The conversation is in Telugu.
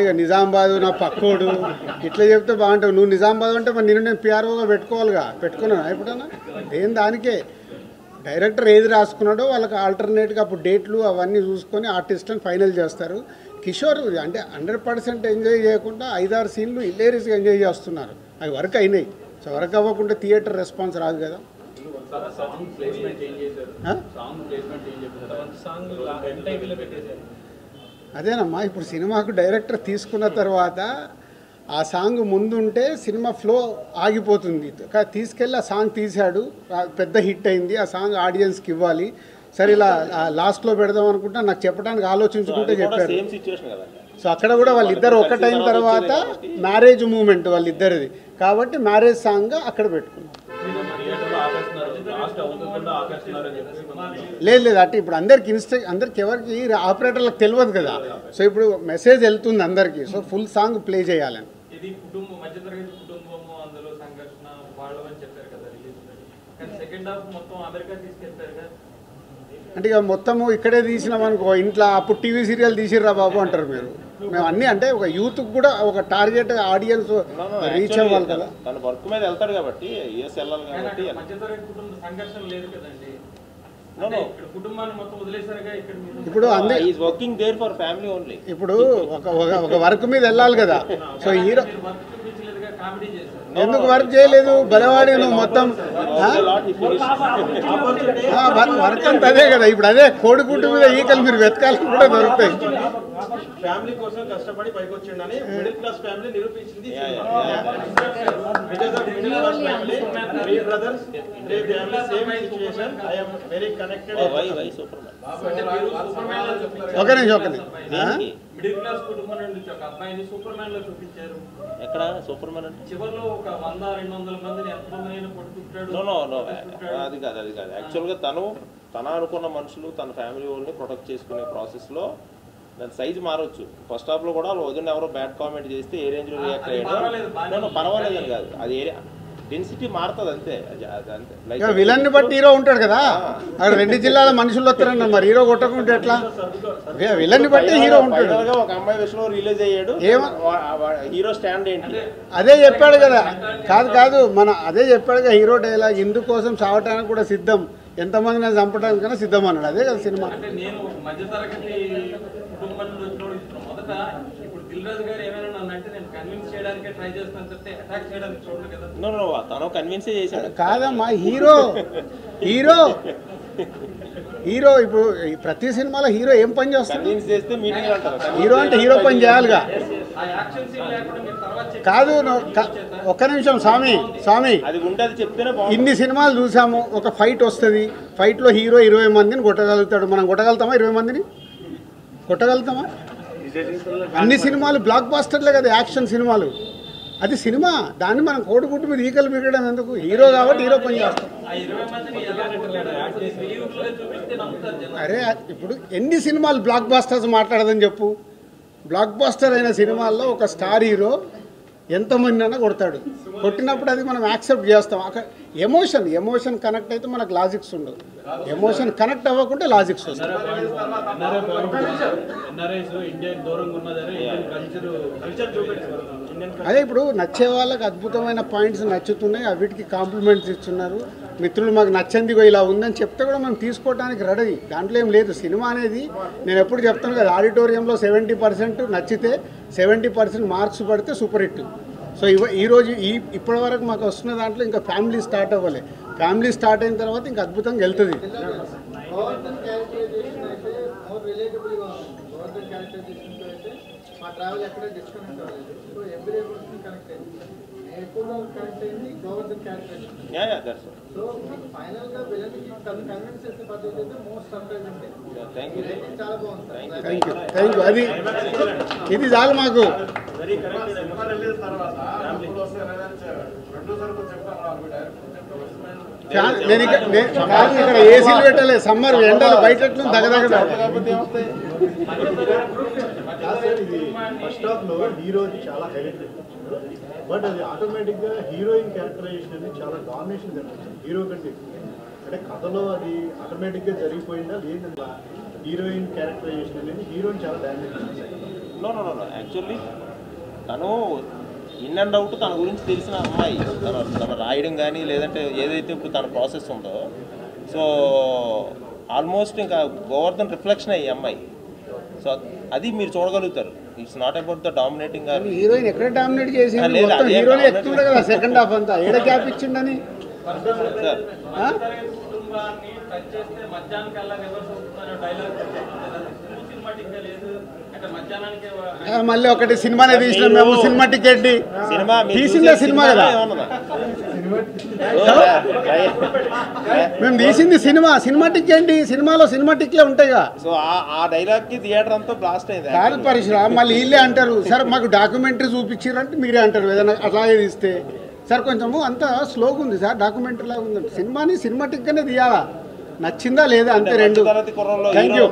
ఇక నిజామాబాదు నా పక్కోడు ఇట్లా చెప్తే బాగుంటావు. నువ్వు నిజామాబాద్ అంటే మరి నేను పిఆర్ఓగా పెట్టుకోవాలిగా, పెట్టుకున్నాను ఎప్పుడన్నా? ఏం దానికే డైరెక్టర్ ఏది రాసుకున్నాడో వాళ్ళకి ఆల్టర్నేట్గా అప్పుడు డేట్లు అవన్నీ చూసుకొని ఆర్టిస్ట్ని ఫైనల్ చేస్తారు. కిషోర్ అంటే 100% ఎంజాయ్ చేయకుండా 5-6 సీన్లు ఇల్లేరీస్గా ఎంజాయ్ చేస్తున్నారు. అవి వర్క్ అయినాయి. సో వర్క్ అవ్వకుండా థియేటర్ రెస్పాన్స్ రాదు కదా. అదేనమ్మా, ఇప్పుడు సినిమాకు డైరెక్టర్ తీసుకున్న తర్వాత ఆ సాంగ్ ముందుంటే సినిమా ఫ్లో ఆగిపోతుంది. తీసుకెళ్ళి ఆ సాంగ్ తీశాడు, పెద్ద హిట్ అయింది, ఆ సాంగ్ ఆడియన్స్కి ఇవ్వాలి. సరే ఇలా లాస్ట్లో పెడదాం అనుకుంటా నాకు చెప్పడానికి ఆలోచించుకుంటే చెప్పారు. సో అక్కడ కూడా వాళ్ళిద్దరు ఒకటైన తర్వాత మ్యారేజ్ మూమెంట్ వాళ్ళిద్దరిది కాబట్టి మ్యారేజ్ సాంగ్ అక్కడ పెట్టుకున్నాం. లేదు అంటే ఇప్పుడు అందరికి ఎవరికి ఆపరేటర్లకు తెలియదు కదా. సో ఇప్పుడు మెసేజ్ వెళ్తుంది అందరికీ. సో ఫుల్ సాంగ్ ప్లే చేయాలని. అంటే ఇక మొత్తము ఇక్కడే తీసినాం అనుకో, ఇంట్లో అప్పుడు టీవీ సీరియల్ తీసిర్రా బాబు అంటారు మీరు. మేము అన్నీ అంటే ఒక యూత్ కూడా ఒక టార్గెట్ ఆడియన్స్ రీచ్ అవ్వాలి కదా. తన వర్క్ మీద వెళ్తాడు కాబట్టి ఇప్పుడు ఇప్పుడు ఒక వర్క్ మీద వెళ్ళాలి కదా. సో హీరో ఎందుకు వర్క్ చేయలేదు బలవాడి నువ్వు మొత్తం వర్క్ అంత అదే కదా. ఇప్పుడు అదే కోడిగుడ్డు మీద ఈకలు మీరు వెతకాలని కూడా దొరుకుతాయి. ఫ్యామిలీ కోసం కష్టపడి పైకి వచ్చిండని మిడిల్ క్లాస్ ఫ్యామిలీ నిరూపించింది. ఒక నిమిషం మిడిల్ క్లాస్ కుటుంబం నుండి ఒక అబ్బాయిని సూపర్ మ్యాన్ లో చూపించారు. ఎక్కడ సూపర్ మ్యాన్ అంటే చివర్లో ఒక 100-200 మందిని ఎంతమందిని పట్టుకుంటాడు. అది కాదు యాక్చువల్గా తన అనుకున్న మనుషులు తన ఫ్యామిలీ వాళ్ళని ప్రొటెక్ట్ చేసుకునే ప్రాసెస్లో దాని సైజు మారవచ్చు. ఫస్ట్ హాఫ్లో కూడా వదిన ఎవరో బ్యాడ్ కామెంట్ చేస్తే ఏ రేంజ్లో రియాక్ట్ అయ్యాడు పర్వాలేదని కాదు, అది ఏరియా డెన్సిటీ మారుతుంది అంతే. విలన్ ని బట్టి హీరో ఉంటాడు కదా. అక్కడ 2 జిల్లాల మనుషులు వస్తారన్న మరి హీరో కొట్టకుంటే ఎట్లా? విలన్ ని బట్టి హీరో ఉంటాడు. ఒక అమ్మాయి విషయంలో రిలీజ్ అయ్యాడు, హీరో స్టాండ్ ఏంటి అదే చెప్పాడు కదా. కాదు మన అదే చెప్పాడు కదా హీరో డైలాగ్, ఇందుకోసం చావటానికి కూడా సిద్ధం, ఎంతమంది చంపడానికైనా సిద్ధం అన్నాడు. అదే కదా సినిమా. నేను మధ్యతరగతి కుటుంబం నుండి వచ్చినోడు మొదట ఇప్పుడు దిల్ రాజు గారు ఏమైనా నన్ను అంటే నేను కన్విన్స్ చేయడానికే ట్రై చేస్తాను తప్పితే అటాక్ చేయడానికి చూడలేదు కదా. తను కన్విన్సే చేశాడు కాదమ్మా. హీరో ఇప్పుడు ప్రతి సినిమాలో హీరో ఏం పని చేస్తాడు? హీరో అంటే హీరో పని చేయాలిగా. కాదు ఒక్క నిమిషం స్వామి ఇన్ని సినిమాలు చూసాము. ఒక ఫైట్ వస్తుంది, ఫైట్లో హీరో 20 మందిని కొట్టగలుగుతాడు. మనం కొట్టగలుగుతామా? 20 మందిని కొట్టగలుగుతామా? అన్ని సినిమాలు బ్లాక్ బాస్టర్లే కదా, యాక్షన్ సినిమాలు. అది సినిమా, దాన్ని మనం కోడిగుడ్డు మీద ఈకలు మిగడం ఎందుకు? హీరో కాబట్టి హీరో పని చేస్తాం. అరే ఇప్పుడు ఎన్ని సినిమాలు బ్లాక్ బాస్టర్స్ మాట్లాడదని చెప్పు. బ్లాక్ బాస్టర్ అయిన సినిమాల్లో ఒక స్టార్ హీరో ఎంతమంది అయినా కొడతాడు. కొట్టినప్పుడు అది మనం యాక్సెప్ట్ చేస్తాం. అక్కడ ఎమోషన్ కనెక్ట్ అయితే మనకు లాజిక్స్ ఉండవు. ఎమోషన్ కనెక్ట్ అవ్వకుంటే లాజిక్స్ వస్తాయి. అదే ఇప్పుడు నచ్చే వాళ్ళకి అద్భుతమైన పాయింట్స్ నచ్చుతున్నాయి, వీటికి కాంప్లిమెంట్స్ ఇస్తున్నారు. మిత్రులు మాకు నచ్చంది ఇలా ఉందని చెప్తే కూడా మనం తీసుకోవడానికి రెడీ. దాంట్లో ఏం లేదు. సినిమా అనేది నేను ఎప్పుడు చెప్తాను కదా, ఆడిటోరియంలో 70% నచ్చితే 70% మార్క్స్ పడితే సూపర్ హిట్. సో ఈరోజు ఇప్పటి వరకు మాకు వస్తున్న దాంట్లో ఇంకా ఫ్యామిలీ స్టార్ట్ అవ్వాలి. ఫ్యామిలీ స్టార్ట్ అయిన తర్వాత ఇంకా అద్భుతంగా వెళ్తుంది. అది ఇది చాలు మాకు. నేను ఇక్కడ ఏసీలు పెట్టలేదు. సమ్మర్ ఎండలు బయట దగదగ. ఫస్ట్ హాఫ్ లో హీరో చాలా హైలైట్, బట్ అది ఆటోమేటిక్ గా హీరోయిన్ క్యారెక్టరైజేషన్ అనేది చాలా డామినేషన్ కనిపిస్తుంది హీరో కంటే. అంటే కథలో అది ఆటోమేటిక్ గా జరిగిపోయిందా లేదంటే హీరోయిన్ క్యారెక్టరైజేషన్ అనేది హీరోయిన్ చాలా డామినేట్ చేస్తుంది. నో యాక్చువల్లీ తను ఇన్ అండ్ అవుట్ తన గురించి తెలిసిన అమ్మాయి, తన రాయడం కానీ లేదంటే ఏదైతే ఇప్పుడు తన ప్రాసెస్ ఉందో, సో ఆల్మోస్ట్ ఇంకా గోవర్ధన్ రిఫ్లెక్షన్ అయ్యి అమ్మాయి. సో అది మీరు చూడగలుగుతారు. It's not about the dominating. Heroine ఎక్కడ డామినేట్ చేసి హీరోయిన్ ఎక్కుతుండే కదా సెకండ్ హాఫ్ అంతా ఏడ గ్యాప్ ఇచ్చిండని. సార్ కుటుంబాన్ని టచ్ చేస్తే మధ్యాహ్నానికల్లా రివర్స్ అవుతుందనే డైలాగ్ సినిమాటిక్ గా లేదు. అంటే మధ్యాహ్నానికి మళ్ళీ ఒకటి సినిమానే తీసినాం మేము, సినిమా టికెట్ సినిమా తీసిందే సినిమా కదా, మేము తీసింది సినిమాటిక్ ఏంటి, సినిమాలో సినిమాటిక్లే ఉంటాయిగా. సో ఆ డైలాగ్ కి థియేటర్ అంతా బ్లాస్ట్ అయింది. కాదు పరిశ్రమ మళ్ళీ వీళ్ళే అంటారు సార్ మాకు డాక్యుమెంటరీ చూపించారంటే మీరే అంటారు ఏదైనా అట్లాగే తీస్తే. సార్ కొంచెము అంతా స్లోగా ఉంది సార్, డాక్యుమెంటరీ లాగా ఉందంటే సినిమాని సినిమాటిక్గానే తీయాలా, నచ్చిందా లేదా అంతే రెండు. తరగతి కుర్రల్లో థ్యాంక్ యూ.